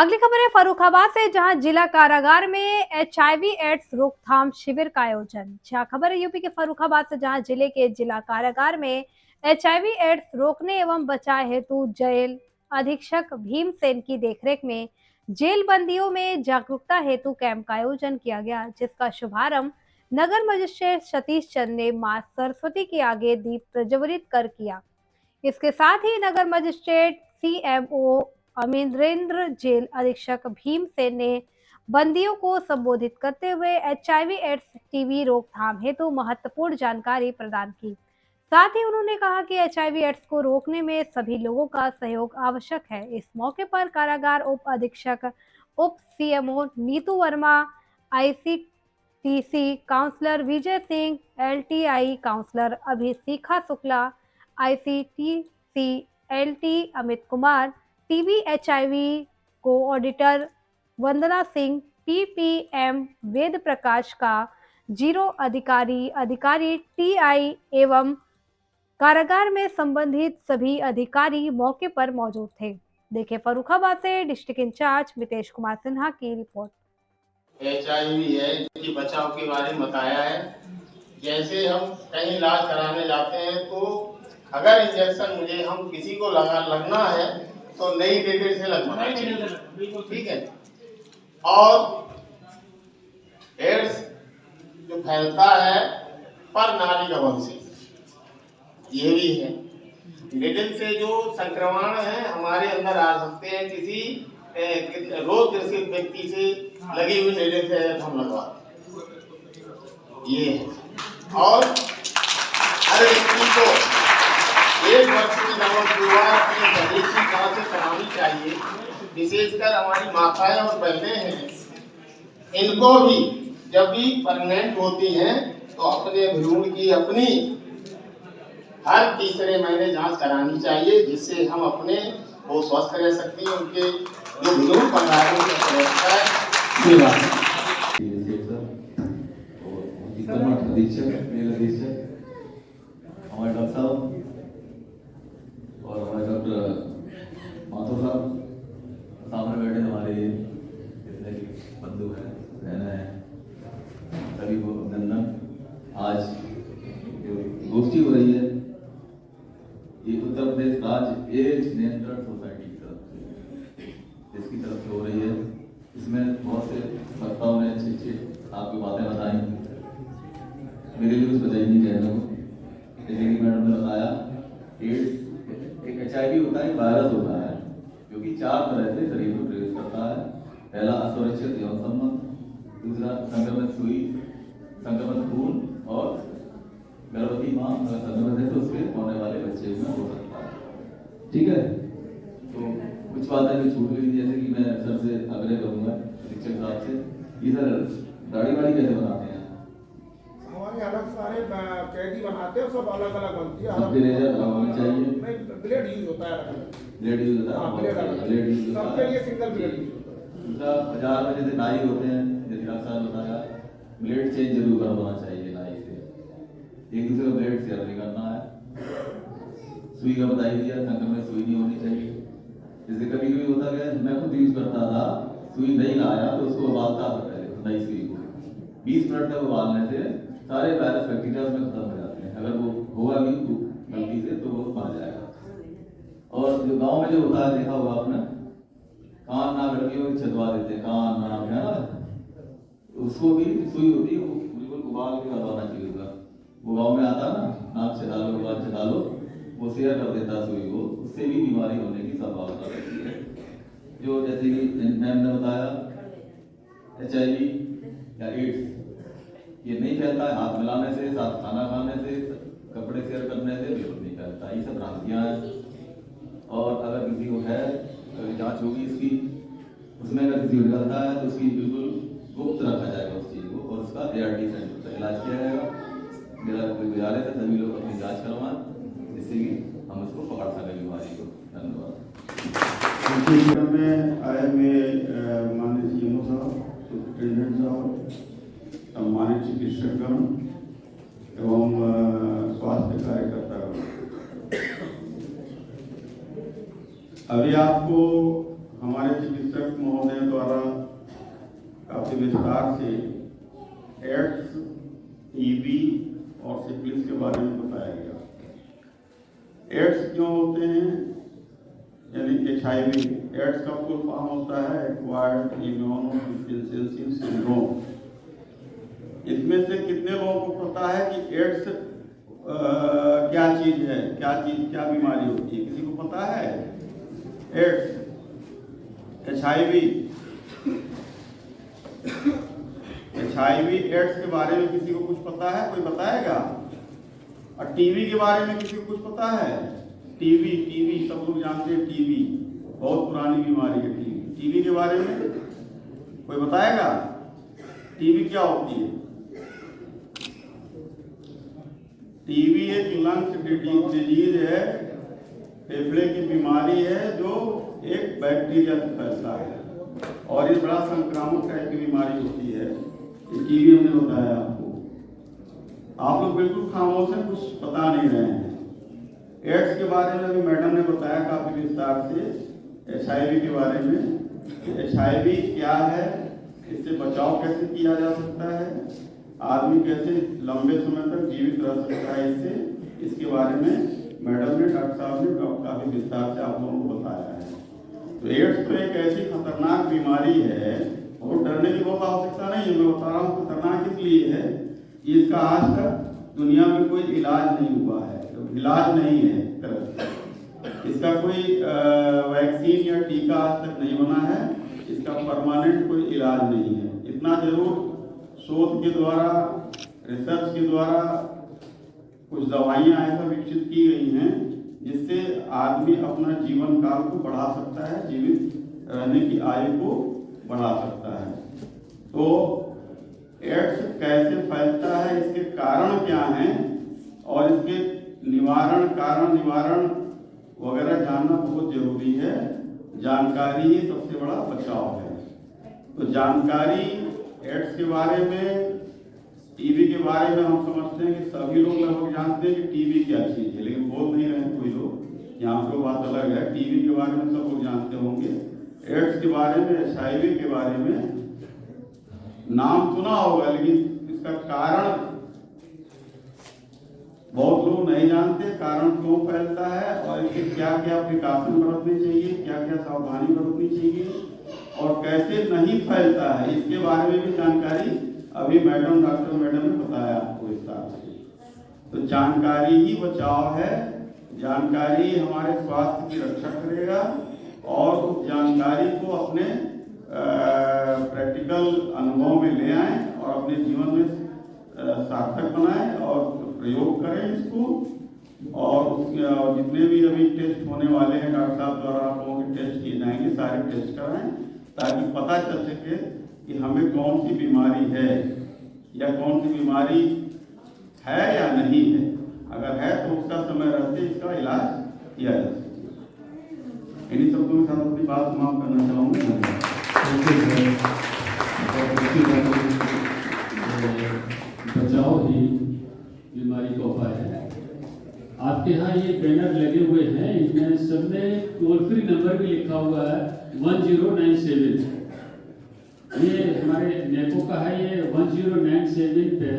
अगली खबर है फर्रुखाबाद से, जहां जिला कारागार में एचआईवी एड्स रोकथाम शिविर का आयोजन। खबर है यूपी के फर्रुखाबाद से, जहां जिले के जिला कारागार में एचआईवी एड्स रोकने एवं बचाव हेतु जेल अधीक्षक भीमसेन की देखरेख में जेल बंदियों में जागरूकता हेतु कैंप का आयोजन किया गया, जिसका शुभारंभ नगर मजिस्ट्रेट सतीश चंद ने मां सरस्वती के आगे दीप प्रज्वलित कर किया। इसके साथ ही नगर मजिस्ट्रेट सीएमओ अमरेंद्र, जेल अधीक्षक भीमसेन ने बंदियों को संबोधित करते हुए एचआईवी एड्स टीबी रोकथाम हेतु महत्वपूर्ण जानकारी प्रदान की। साथ ही उन्होंने कहा कि एचआईवी एड्स को रोकने में सभी लोगों का सहयोग आवश्यक है। इस मौके पर कारागार उप अधीक्षक उप CMO Neetu Verma, ICTC counsellor Vijay Singh, LTI counsellor Abhisheka Shukla, ICTC LT Amit Kumar, TB HIV को ऑडिटर वंदना सिंह, पीपीएम वेद प्रकाश का जीरो अधिकारी टीआई एवं कारागार में संबंधित सभी अधिकारी मौके पर मौजूद थे। देखिए फर्रुखाबाद से डिस्ट्रिक्ट इंचार्ज मितेश कुमार सिन्हा की रिपोर्ट। एचआईवी है, इसकी बचाव के बारे में बताया है। जैसे हम कहीं इलाज कराने जाते हैं तो अगर इंजेक्शन मुझे हम किसी को लगना है तो नई डेट से लगवाना चाहिए, ठीक है। और एड्स जो फैलता है पर नाली गबन से, ये भी है। निडल से जो संक्रमण है हमारे अंदर आ सकते हैं, किसी रोग ग्रसित व्यक्ति से लगी हुई निडल से हम लगवा, ये है। और हर व्यक्ति को 1 वर्ष की अपनी शरीर की जांच करानी चाहिए। विशेषकर हमारी माताएं और बहनें हैं, इनको भी जब भी प्रेग्नेंट होती हैं तो अपने भ्रूण की अपनी हर तीसरे महीने जांच करानी चाहिए, जिससे हम अपने वो स्वस्थ रह सकते हैं। उनके जो भ्रूण परिवारों की सुरक्षा है। हमारे डॉक्टर साहब और हमारे डॉक्टर माथुर साहब, सामने बैठे हमारे जितने भी बंधु हैं, बहनें हैं, सभी को अभिनंदन। आज जो गोष्ठी हो रही है ये उत्तर प्रदेश राज्य एड्स नियंत्रण सोसाइटी की तरफ से, इसकी तरफ से हो रही है। इसमें बहुत से वक्ताओं ने अच्छी आपको बातें बताई, मेरे लिए कुछ बताई नहीं कहने को। जैसे कि मैडम ने बताया, एड्स एक एचआईवी होता है, वायरस होता है जो कि 4 तरह से शरीर में प्रवेश करता है। पहला असुरक्षित यौन संबंध, दूसरा संक्रमित सुई, संक्रमित खून, और गर्भवती मां अगर संक्रमित है तो उसके होने वाले बच्चे में हो सकता है, ठीक है। तो कुछ बातें जो छूट गई, जैसे कि मैं सर से आग्रह करूंगा शिक्षक साहब से, ये सर दाढ़ी वाड़ी कैसे बनाते हैं? हमारे अलग सारे कैदी बनाते हैं, सब अलग अलग बनती है। सबके लेजर अलग होनी चाहिए, ब्लेड यूज होता है, ब्लेड यूज होता है, ब्लेड यूज होता है, सबके लिए सिंगल ब्लेड यूज होता है। दूसरा, बाजार में जैसे नाई होते हैं, जैसे डॉक्टर साहब बताया, ब्लेड चेंज जरूर करवाना चाहिए नाई से, एक दूसरे को ब्लेड शेयर नहीं करना है। सुई का बता ही दिया, संक्रमित सुई नहीं होनी चाहिए। जैसे कभी कभी होता है, मैं खुद यूज करता था, सुई नहीं लाया तो उसको उबालता था पहले नई सुई को, 20 मिनट तक उबालने से सारे वायरस बैक्टीरिया उसमें खत्म हो जाते हैं। अगर वो होगा भी गलती से तो वो मर जाएगा। और जो गांव में जो होता है, देखा होगा आपने, कान नाक लड़कियों को छदवा देते हैं, कान नाक है ना, उसको भी सुई होती है, वो बिल्कुल उबाल के करवाना चाहिए होगा। वो गाँव में आता ना, नाक छदा लो, कान छदा लो, वो शेयर कर देता सुई को, उससे भी बीमारी होने की संभावना रहती है। जो जैसे कि मैम ने बताया, एचआईवी या एड्स ये नहीं फैलता है हाथ मिलाने से, साथ खाना खाने से, कपड़े शेयर करने से, बिल्कुल नहीं फैलता। ये सब भ्रांतियाँ हैं। और अगर किसी को है, जांच होगी इसकी, उसमें अगर किसी को निकलता है तो उसकी बिल्कुल गुप्त रखा जाएगा उस चीज़ को, और उसका ART सेंटर पर इलाज किया जाएगा। मेरा कोई गुजारिश है सभी लोग अपनी जाँच करवाएं, जिससे कि हम उसको पकड़ सकें बीमारी को। धन्यवाद। में आए हुए माननीय सीएमओ साहब, सुप्रिंटेंडेंट साहब, सम्मानित चिकित्सकगण एवं स्वास्थ्य कार्यकर्ता, अभी आपको हमारे चिकित्सक महोदय द्वारा काफी विस्तार से एड्स, टीबी और सिफिलिस के बारे में बताया गया। एड्स क्यों होते हैं, यानी HIV। एड्स का फुल फॉर्म होता है एक्वायर्ड इम्यूनोडेफिशिएंसी सिंड्रोम। इसमें से कितने लोगों को पता है कि एड्स क्या चीज है, क्या बीमारी होती है? किसी को पता है? एड्स, HIV एड्स के बारे में किसी को कुछ पता है? कोई बताएगा? और टीबी के बारे में किसी को कुछ पता है? टीबी सब लोग जानते हैं। टीबी बहुत पुरानी बीमारी है। टीबी के बारे में कोई बताएगा? टीबी क्या होती है? टीबी एक लंग्स डिजीज है, फेफड़े की बीमारी है जो एक बैक्टीरिया से फैलता है और ये बड़ा संक्रामक टाइप की बीमारी होती है। टीबी हमने बताया आपको। आप लोग बिल्कुल खामोश हैं, कुछ पता नहीं रहे हैं। एड्स के बारे में भी मैडम ने बताया काफी विस्तार से। HIV के बारे में, HIV क्या है, इससे बचाव कैसे किया जा सकता है, आदमी कैसे लंबे समय तक जीवित रह सकता है इसके बारे में मैडम ने, डॉक्टर साहब ने काफी विस्तार से आप लोगों को बताया है। तो एड्स तो एक ऐसी खतरनाक बीमारी है और डरने की बहुत आवश्यकता नहीं है। मैं बता रहा हूँ खतरनाक इसलिए है कि इसका आज तक दुनिया में कोई इलाज नहीं हुआ है, इलाज नहीं है इसका कोई वैक्सीन या टीका आज तक नहीं बना है। इसका परमानेंट कोई इलाज नहीं है। इतना जरूर शोध के द्वारा, रिसर्च के द्वारा कुछ दवाइयां ऐसा विकसित की गई हैं जिससे आदमी अपना जीवन काल को बढ़ा सकता है, जीवित रहने की आयु को बढ़ा सकता है। तो एड्स कैसे फैलता है, इसके कारण क्या हैं और इसके निवारण वगैरह जानना बहुत जरूरी है। जानकारी ही सबसे बड़ा बचाव है। तो जानकारी एड्स के बारे में, टीबी के बारे में हम समझते हैं कि सभी लोग लगभग जानते हैं कि टीबी क्या चीज है, लेकिन बोल नहीं रहे कोई लोग। यहाँ पे बात अलग है। टीबी के बारे में सब लोग जानते होंगे। एड्स के बारे में, HIV के बारे में नाम सुना होगा, लेकिन इसका कारण बहुत लोग नहीं जानते। कारण क्यों फैलता है और इसके क्या क्या प्रिकॉशन बरतने चाहिए, क्या क्या सावधानी बरतनी चाहिए और कैसे नहीं फैलता है, इसके बारे में भी जानकारी अभी डॉक्टर मैडम ने बताया आपको विस्तार से। तो जानकारी ही बचाव है। जानकारी हमारे स्वास्थ्य की रक्षा करेगा और उस जानकारी को अपने प्रैक्टिकल अनुभव में ले आए और अपने जीवन में सार्थक बनाएं और प्रयोग करें इसको। और जितने भी अभी टेस्ट होने वाले हैं डॉक्टर साहब द्वारा आप लोगों के टेस्ट किए जाएंगे, सारे टेस्ट कराएं ताकि पता चल सके कि हमें कौन सी बीमारी है या कौन सी बीमारी है या नहीं है। अगर है तो उसका समय रहते इसका इलाज किया जा सके। इन्हीं शब्दों के साथ अपनी बात समाप्त करना चाहूँगा। बचाव ही बीमारी का उपाय है। आपके यहाँ ये बैनर लगे हुए हैं, इसमें सब में टोल फ्री नंबर भी लिखा हुआ है 1097। ये हमारे नेको का है। ये 1097 पे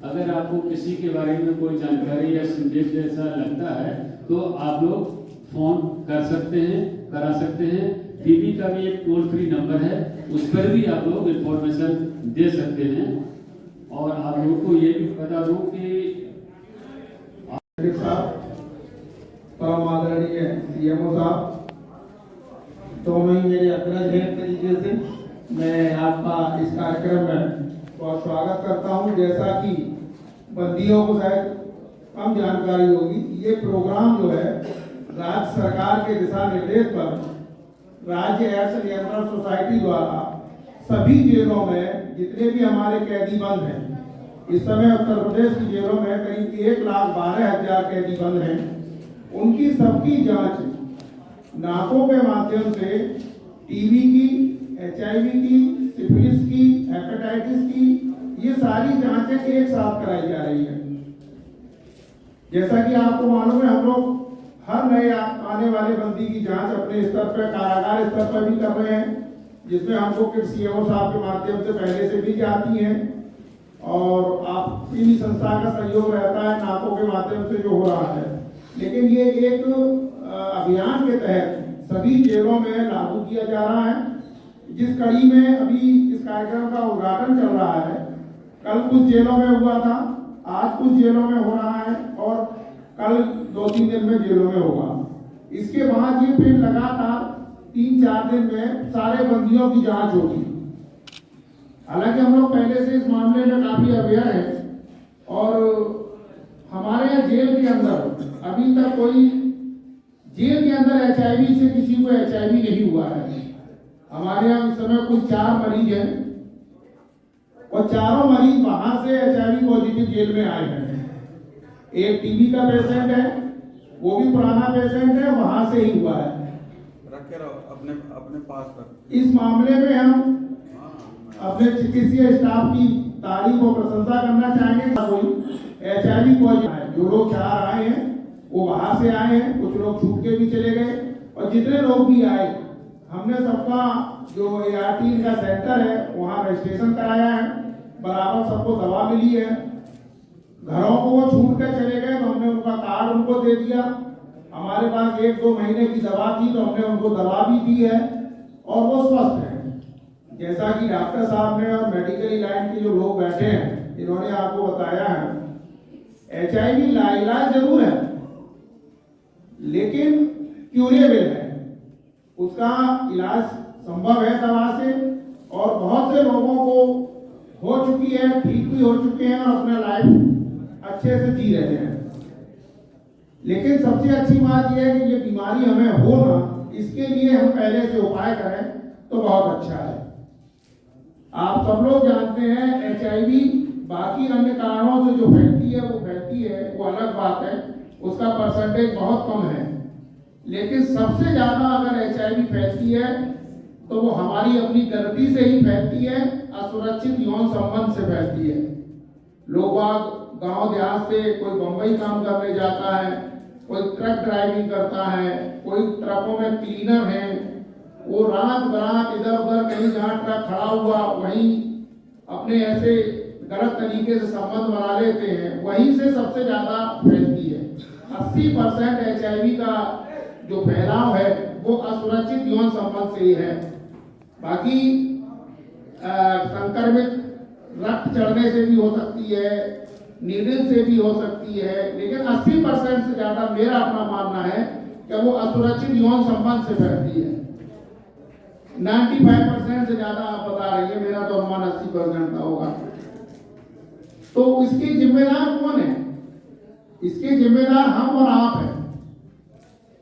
अगर आपको किसी के बारे में कोई जानकारी या संदेश जैसा लगता है तो आप लोग फोन कर सकते हैं, करा सकते हैं। टीवी का भी एक टोल फ्री नंबर है, उस पर भी आप लोग इंफॉर्मेशन दे सकते हैं। और आप लोगों को ये भी बता दूं कि परम आदरणीय CMO साहब, तो मैं मेरे अग्रज हैं तरीके से मैं आपका इस कार्यक्रम में बहुत स्वागत करता हूं। जैसा कि बंदियों को शायद कम जानकारी होगी, ये प्रोग्राम जो है राज्य सरकार के दिशा निर्देश पर राज्य एड्स नियंत्रण सोसाइटी द्वारा सभी जेलों में जितने भी हमारे कैदी बंद हैं, इस समय उत्तर प्रदेश की जेलों में करीब 1,12,000 कैदी बंद हैं, उनकी सबकी जांच नाकों के माध्यम से टीबी की, HIV की, सिफिलिस की, हेपेटाइटिस की, ये सारी जांचें एक साथ कराई जा रही है। जैसा कि आपको मालूम है, हम लोग हर नए आने वाले बंदी की जांच अपने स्तर पर, कारागार स्तर पर भी कर रहे हैं, जिसमें हमको किट सीएमओ साहब के माध्यम से पहले से भी जाती हैं और आपकी भी संस्था का सहयोग रहता है नाकों के माध्यम से जो हो रहा है। लेकिन ये एक अभियान के तहत सभी जेलों में लागू किया जा रहा है, जिस कड़ी में अभी इस कार्यक्रम का उद्घाटन चल रहा है। कल कुछ जेलों में हुआ था, आज कुछ जेलों में हो रहा है और कल 2-3 दिन में जेलों में होगा। इसके बाद ये फिर लगातार 3-4 दिन में सारे बंदियों की जांच होगी। हालांकि हम लोग पहले से इस मामले में काफी अवेयर हैं और हमारे यहाँ जेल के अंदर अभी तक कोई जेल के अंदर HIV से किसी को HIV नहीं हुआ है। हमारे यहाँ इस समय कुल 4 मरीज हैं और चारों मरीज वहां से HIV पॉजिटिव जेल में आए हैं। एक टीबी का पेशेंट है, वो भी पुराना पेशेंट है, वहां से ही हुआ है। रखे रहो अपने अपने पास रख। इस मामले में हम अपने चिकित्सीय स्टाफ की तारीफ और प्रशंसा करना चाहेंगे। कोई HIV पॉजिटिव है, जो लोग 4 आए हैं वो बाहर से आए हैं, कुछ लोग छूट के भी चले गए और जितने लोग भी आए हमने सबका जो ART का सेंटर है वहाँ रजिस्ट्रेशन कराया है, बराबर सबको दवा मिली है। घरों को वो छूट के चले गए तो हमने उनका कार्ड उनको दे दिया। हमारे पास 1-2 महीने की दवा थी तो हमने उनको दवा भी दी है और वो स्वस्थ हैं। जैसा कि डॉक्टर साहब ने और मेडिकल लाइन के जो लोग बैठे हैं इन्होंने आपको बताया है, HIV लाइलाज जरूर है लेकिन क्यूरेबल है, उसका इलाज संभव है दवा से और बहुत से लोगों को हो चुकी है, ठीक भी हो चुके हैं और अपना लाइफ अच्छे से जी रहे हैं। लेकिन सबसे अच्छी बात यह है कि ये बीमारी हमें हो ना, इसके लिए हम पहले से उपाय करें तो बहुत अच्छा है। आप सब लोग जानते हैं HIV बाकी अन्य कारणों से जो फैलती है वो फैलती है, वो अलग बात है, उसका परसेंटेज बहुत कम है। लेकिन सबसे ज्यादा अगर HIV फैलती है तो वो हमारी अपनी गलती से ही फैलती है, असुरक्षित यौन संबंध से फैलती है। लोग गांव देहात से कोई बंबई काम करने जाता है, कोई ट्रक ड्राइविंग करता है, कोई ट्रकों में क्लीनर है, वो रात बरात इधर उधर कहीं जहाँ ट्रक खड़ा हुआ वहीं अपने ऐसे गलत तरीके से संबंध बना लेते हैं, वहीं से सबसे ज्यादा फैलती है। 80% HIV का जो फैलाव है वो असुरक्षित यौन संबंध से ही है। बाकी संक्रमित रक्त चढ़ने से भी हो सकती है, नीडल से भी हो सकती है, लेकिन 80% से ज्यादा मेरा अपना मानना है कि वो असुरक्षित यौन संबंध से फैलती है। 95% से ज्यादा आप बता रही है, मेरा तो अनुमान 80% का होगा। तो इसके जिम्मेदार कौन है? इसके जिम्मेदार हम और आप हैं,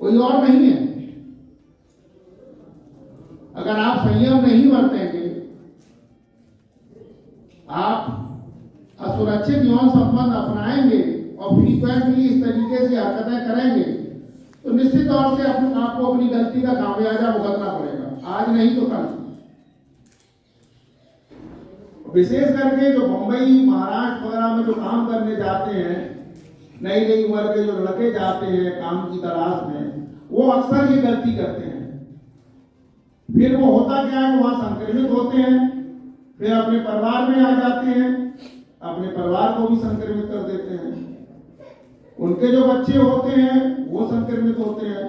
कोई और नहीं है। अगर आप संयम नहीं बरतेंगे, आप असुरक्षित यौन संबंध अपनाएंगे और फ्रीक्वेंटली इस तरीके से हरकतें करेंगे तो निश्चित तौर से आपको अपनी गलती का खामियाजा भुगतना पड़ेगा, आज नहीं तो कल। विशेष करके जो मुंबई महाराष्ट्र वगैरह में जो काम करने जाते हैं, नई उम्र के जो लड़के जाते हैं काम की तलाश में, वो अक्सर ये गलती करते हैं। फिर वो होता क्या है, वहां संक्रमित होते हैं, फिर अपने परिवार में आ जाते हैं, अपने परिवार को भी संक्रमित कर देते हैं, उनके जो बच्चे होते हैं वो संक्रमित होते हैं।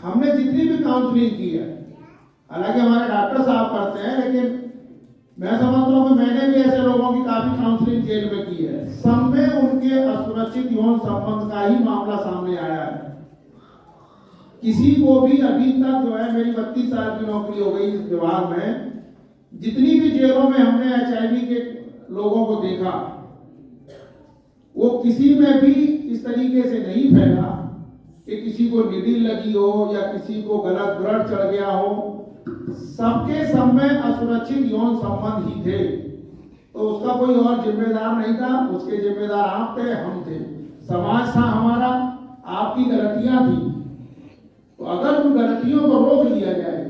हमने जितनी भी काउंसलिंग की है, हालांकि हमारे डॉक्टर साहब करते हैं, लेकिन मैं समझता हूं कि मैंने भी ऐसे लोगों की काफी काउंसलिंग जेल में की है, सब में उनके असुरक्षित यौन संबंध का ही मामला सामने आया है। किसी को भी अभी तक जो है, मेरी 32 साल की नौकरी हो गई इस विभाग में, जितनी भी जेलों में हमने HIV के लोगों को देखा, वो किसी में भी इस तरीके से नहीं फैला कि किसी को नीडल लगी हो या किसी को गलत ब्लड चढ़ गया हो। सबके सब में असुरक्षित यौन संबंध ही थे, तो उसका कोई और जिम्मेदार नहीं था, उसके जिम्मेदार आप थे, हम थे, समाज था हमारा, आपकी गलतियां थी। तो अगर उन गलतियों को रोक लिया जाए,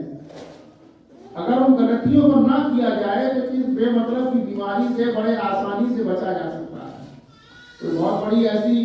अगर उन गलतियों को ना किया जाए तो इस बेमतलब की बीमारी से बड़े आसानी से बचा जा सकता है। तो बहुत बड़ी ऐसी